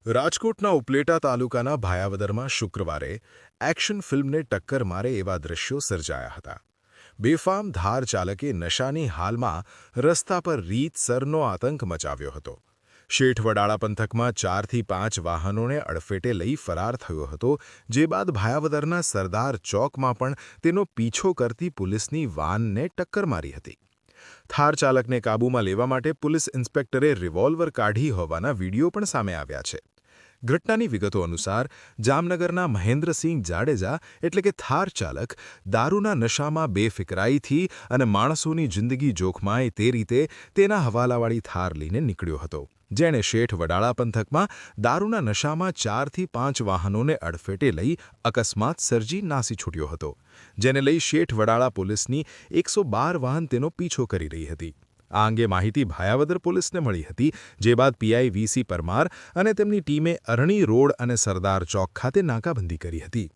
રાજકોટના ઉપલેટા તાલુકાના ભાયાવદરમાં શુક્રવારે એક્શન ફિલ્મને ટક્કર મારે એવા દ્રશ્યો સર્જાયા હતા. બેફામ ધાર ચાલકે નશાની હાલમાં રસ્તા પર રીતસરનો આતંક મચાવ્યો હતો. શેઠવડાળા પંથકમાં 4 થી 5 વાહનોને અડફેટે લઈ ફરાર થયો હતો, જે બાદ ભાયાવદરના સરદાર ચોકમાં પણ તેનો પીછો કરતી પોલીસની વાનને ટક્કર મારી હતી. થાર ચાલકને કાબૂમાં લેવા માટે પોલીસ ઇન્સ્પેક્ટરે રિવોલ્વર કાઢી હોવાના વીડિયો પણ સામે આવ્યા છે. ઘટનાની વિગતો અનુસાર જામનગરના મહેન્દ્રસિંહ જાડેજા એટલે કે થાર ચાલક દારૂના નશામાં બેફિકરાઈથી અને માણસોની જિંદગી જોખમાય તે રીતે તેના હવાલાવાળી થાર લઈને નીકળ્યો હતો, જેણે શેઠ વડાળા પંથકમાં દારૂના નશામાં 4 થી 5 વાહનોને અડફેટે લઈ અકસ્માત સર્જી નાસી છૂટ્યો હતો, જેને લઈ શેઠ વડાળા પોલીસની 112 વાહન તેનો પીછો કરી રહી હતી. આ અંગે માહિતી ભાયાવદર પોલીસને મળી હતી, જે બાદ પીઆઈ વીસી પરમાર અને તેમની ટીમે અરણી રોડ અને સરદાર ચોક ખાતે નાકાબંધી કરી હતી.